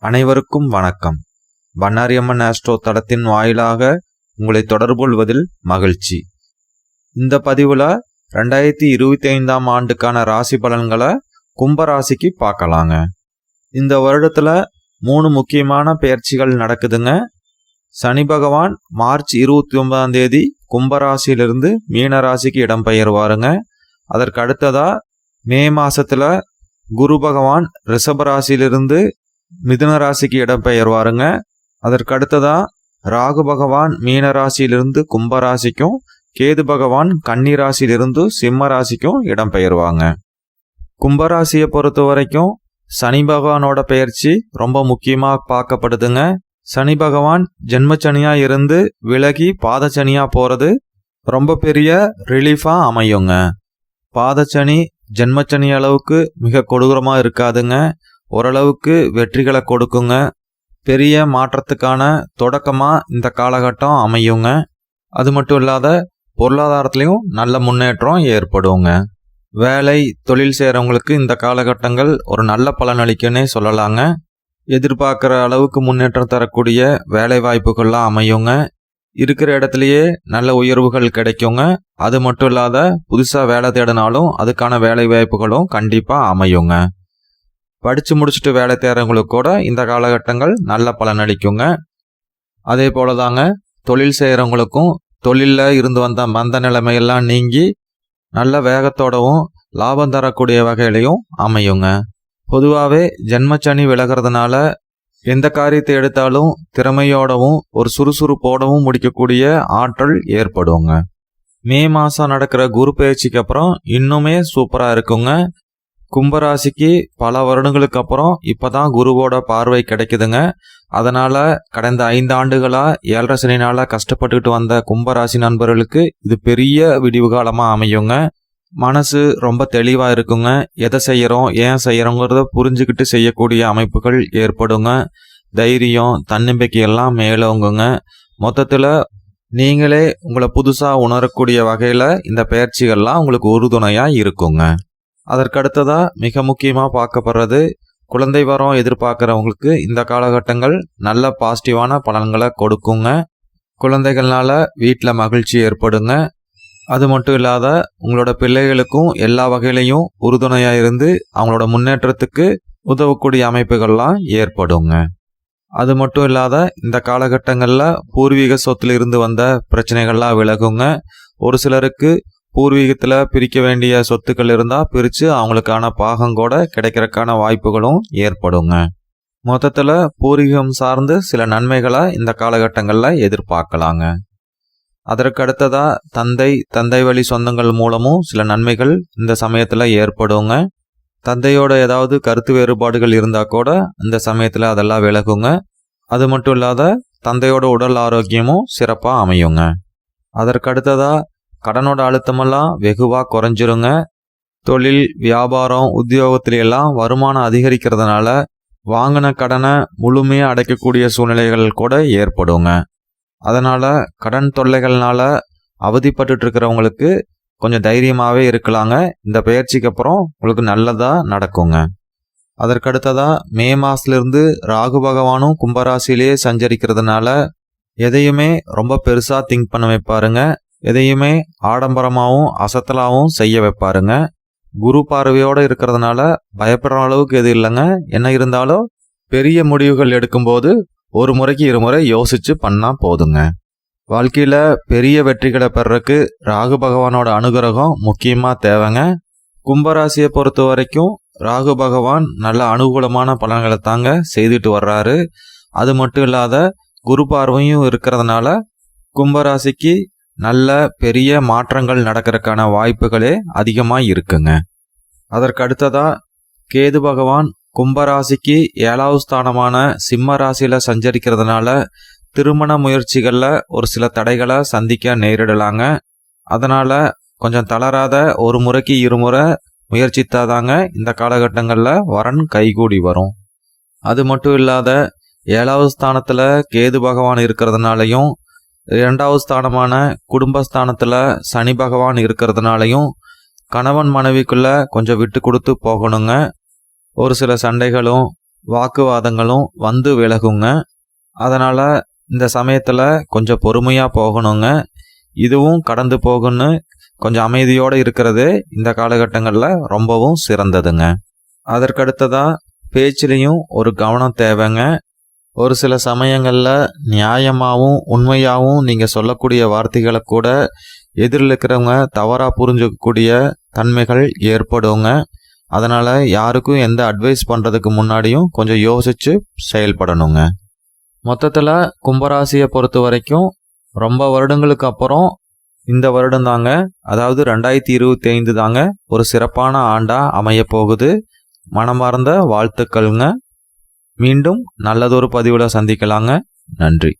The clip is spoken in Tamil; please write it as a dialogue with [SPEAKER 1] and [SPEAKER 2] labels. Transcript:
[SPEAKER 1] அனைவருக்கும் வணக்கம். பண்ணாரியம்மன் ஆஸ்ட்ரோ தளத்தின் வாயிலாக உங்களை தொடர்பு கொள்வதில் மகிழ்ச்சி. இந்த பதிவில் 2025ஆம் ஆண்டுக்கான ராசி பலன்களை கும்பராசிக்கு பார்க்கலாங்க. இந்த வருடத்தில் 3 முக்கியமான பெயர்ச்சிகள் நடக்குதுங்க. சனி பகவான் மார்ச் 29ஆம் தேதி கும்பராசியிலிருந்து மீன ராசிக்கு இடம்பெயர்வாருங்க. அதற்கு அடுத்ததா மே மாசத்துல குரு பகவான் ரிஷபராசியிலிருந்து மிதுன ராசிக்கு இடம்பெயர்வாருங்க. அதற்கு அடுத்ததா ராகு பகவான் மீன ராசியிலிருந்து கும்பராசிக்கும், கேது பகவான் கன்னி ராசியிலிருந்து சிம்ம ராசிக்கும் இடம்பெயர்வாங்க. கும்பராசியை பொறுத்த வரைக்கும் சனி பகவானோட பெயர்ச்சி ரொம்ப முக்கியமாக பார்க்கப்படுதுங்க. சனி பகவான் ஜென்மச்சனியா இருந்து விலகி பாதச்சனியா போறது ரொம்ப பெரிய ரிலீஃபா அமையுங்க. பாதச்சனி ஜென்மச்சனி அளவுக்கு மிக கொடூரமா இருக்காதுங்க. ஓரளவுக்கு வெற்றிகளை கொடுக்குங்க. பெரிய மாற்றத்துக்கான தொடக்கமா இந்த காலகட்டம் அமையுங்க. அது மட்டும் இல்லாத பொருளாதாரத்திலையும் நல்ல முன்னேற்றம் ஏற்படுங்க. வேலை தொழில் செய்கிறவங்களுக்கு இந்த காலகட்டங்கள் ஒரு நல்ல பலனளிக்குன்னே சொல்லலாங்க. எதிர்பார்க்குற அளவுக்கு முன்னேற்றம் தரக்கூடிய வேலை வாய்ப்புகள்லாம் அமையுங்க. இருக்கிற இடத்துலையே நல்ல உயர்வுகள் கிடைக்குங்க. அது மட்டும் இல்லாத புதுசாக வேலை தேடினாலும் அதுக்கான வேலை வாய்ப்புகளும் கண்டிப்பாக அமையுங்க. படித்து முடிச்சுட்டு வேலை தேடுறவங்களுக்கு கூட இந்த காலகட்டங்கள் நல்ல பலனளிக்குங்க. அதே போல தாங்க தொழில் செய்கிறவங்களுக்கும் தொழிலில் இருந்து வந்த மந்த நிலைமையெல்லாம் நீங்கி நல்ல வேகத்தோடவும் லாபம் தரக்கூடிய வகையிலையும் அமையுங்க. பொதுவாகவே ஜென்மச்சனி விலகிறதுனால எந்த காரியத்தை எடுத்தாலும் திறமையோடவும் ஒரு சுறுசுறுப்போடவும் முடிக்கக்கூடிய ஆற்றல் ஏற்படுங்க. மே மாதம் நடக்கிற குரு பயிற்சிக்கு அப்புறம் இன்னுமே சூப்பராக இருக்குங்க. கும்பராசிக்கு பல வருடங்களுக்கு அப்புறம் இப்போதான் குருவோட பார்வை கிடைக்குதுங்க. அதனால கடந்த 5 ஆண்டுகளா 7.5 சனினால கஷ்டப்பட்டுக்கிட்டு வந்த கும்பராசி நண்பர்களுக்கு இது பெரிய விடிவு காலமா அமையுங்க. மனசு ரொம்ப தெளிவா இருக்குங்க. எதை செய்யறோம் ஏன் செய்யறோங்கிறத புரிஞ்சுக்கிட்டு செய்யக்கூடிய அமைப்புகள் ஏற்படுங்க. தைரியம் தன்னம்பிக்கை எல்லாம் மேலோங்குங்க. மொத்தத்துல நீங்களே உங்களை புதுசா உணரக்கூடிய வகையில இந்த பயிற்சிகள்லாம் உங்களுக்கு உறுதுணையா இருக்குங்க. அதற்கடுத்ததா மிக முக்கியமாக பார்க்கப்படுறது குழந்தை வரம் எதிர்பார்க்குறவங்களுக்கு இந்த காலகட்டங்கள் நல்ல பாசிட்டிவான பலன்களை கொடுக்குங்க. குழந்தைகள்னால வீட்டில் மகிழ்ச்சி ஏற்படுங்க. அது மட்டும் இல்லாத உங்களோட பிள்ளைகளுக்கும் எல்லா வகையிலையும் உறுதுணையாக இருந்து அவங்களோட முன்னேற்றத்துக்கு உதவக்கூடிய அமைப்புகள்லாம் ஏற்படுங்க. அது மட்டும் இல்லாத இந்த காலகட்டங்களில் பூர்வீக சொத்துல இருந்து வந்த பிரச்சனைகள்லாம் விலகுங்க. ஒரு சிலருக்கு பூர்வீகத்தில் பிரிக்க வேண்டிய சொத்துக்கள் இருந்தால் பிரித்து அவங்களுக்கான பாகங்கூட கிடைக்கிறதுக்கான வாய்ப்புகளும் ஏற்படுங்க. மொத்தத்தில் பூர்வீகம் சார்ந்து சில நன்மைகளை இந்த காலகட்டங்களில் எதிர்பார்க்கலாங்க. அதற்கு அடுத்ததாக தந்தை வழி சொந்தங்கள் மூலமும் சில நன்மைகள் இந்த சமயத்தில் ஏற்படுங்க. தந்தையோட ஏதாவது கருத்து வேறுபாடுகள் இருந்தால் கூட இந்த சமயத்தில் அதெல்லாம் விலகுங்க. அது மட்டும் இல்லாத தந்தையோட உடல் ஆரோக்கியமும் சிறப்பாக அமையுங்க. அதற்கு அடுத்ததாக கடனோட அழுத்தமெல்லாம் வெகுவாக குறைஞ்சிருங்க. தொழில் வியாபாரம் உத்தியோகத்தில எல்லாம் வருமானம் அதிகரிக்கிறதுனால வாங்கின கடனை முழுமையாக அடைக்கக்கூடிய சூழ்நிலைகள் கூட ஏற்படுங்க. அதனால் கடன் தொல்லைகள்னால அவதிப்பட்டு இருக்கிறவங்களுக்கு கொஞ்சம் தைரியமாகவே இருக்கலாங்க. இந்த பயிற்சிக்கு அப்புறம் உங்களுக்கு நல்லதாக நடக்குங்க. அதற்கடுத்ததாக மே மாதத்துலேருந்து ராகு பகவானும் கும்பராசிலேயே சஞ்சரிக்கிறதுனால எதையுமே ரொம்ப பெருசாக திங்க் பண்ண வைப்பாருங்க. எதையுமே ஆடம்பரமாகவும் அசத்தலாகவும் செய்ய வைப்பாருங்க. குரு பார்வையோடு இருக்கிறதுனால பயப்படுற அளவுக்கு எது இல்லைங்க. என்ன இருந்தாலும் பெரிய முடிவுகள் எடுக்கும்போது ஒரு முறைக்கு 2 முறை யோசிச்சு பண்ணால் போதுங்க. வாழ்க்கையில் பெரிய வெற்றிகளை பெறறதுக்கு ராகு பகவானோட அனுகிரகம் முக்கியமாக தேவைங்க. கும்பராசியை பொறுத்த வரைக்கும் ராகு பகவான் நல்ல அனுகூலமான பலன்களை தாங்க செய்துட்டு வர்றாரு. அது மட்டும் இல்லாத குரு பார்வையும் இருக்கிறதுனால கும்பராசிக்கு நல்ல பெரிய மாற்றங்கள் நடக்கிறதுக்கான வாய்ப்புகளே அதிகமாக இருக்குங்க. அதற்கு அடுத்ததா கேது பகவான் கும்பராசிக்கு 7வது ஸ்தானமான சிம்ம ராசியில் சஞ்சரிக்கிறதுனால திருமண முயற்சிகளில் ஒரு சில தடைகளை சந்திக்க நேரிடலாங்க. அதனால் கொஞ்சம் தளராத ஒரு முறைக்கு 2 முறை முயற்சித்தாதாங்க இந்த காலகட்டங்களில் வரன் கைகூடி வரும். அது மட்டும் இல்லாத 7வது ஸ்தானத்தில் கேது பகவான் இருக்கிறதுனாலையும் 2வது ஸ்தானமான குடும்பஸ்தானத்தில் சனி பகவான் இருக்கிறதுனாலையும் கணவன் மனைவிக்குள்ள கொஞ்சம் விட்டு கொடுத்து போகணுங்க. ஒரு சில சண்டைகளும் வாக்குவாதங்களும் வந்து விலகுங்க. அதனால் இந்த சமயத்தில் கொஞ்சம் பொறுமையாக போகணுங்க. இதுவும் கடந்து போகுன்னு கொஞ்சம் அமைதியோடு இருக்கிறது இந்த காலகட்டங்களில் ரொம்பவும் சிறந்ததுங்க. அதற்கடுத்ததாக பேச்சிலையும் ஒரு கவனம் தேவைங்க. ஒரு சில சமயங்களில் நியாயமாகவும் உண்மையாகவும் நீங்கள் சொல்லக்கூடிய வார்த்தைகளை கூட எதிரில் இருக்கிறவங்க தவறாக புரிஞ்சுக்கக்கூடிய தன்மைகள் ஏற்படுங்க. அதனால் யாருக்கும் எந்த அட்வைஸ் பண்ணுறதுக்கு முன்னாடியும் கொஞ்சம் யோசித்து செயல்படணுங்க. மொத்தத்தில் கும்பராசியை பொறுத்த வரைக்கும் ரொம்ப வருடங்களுக்கு அப்புறம் இந்த வருடம் தாங்க, அதாவது 2025 தாங்க ஒரு சிறப்பான ஆண்டாக அமைய போகுது. மனமார்ந்த வாழ்த்துக்கள்ங்க. மீண்டும் நல்லதொரு பதிவில் சந்திக்கலாங்க. நன்றி.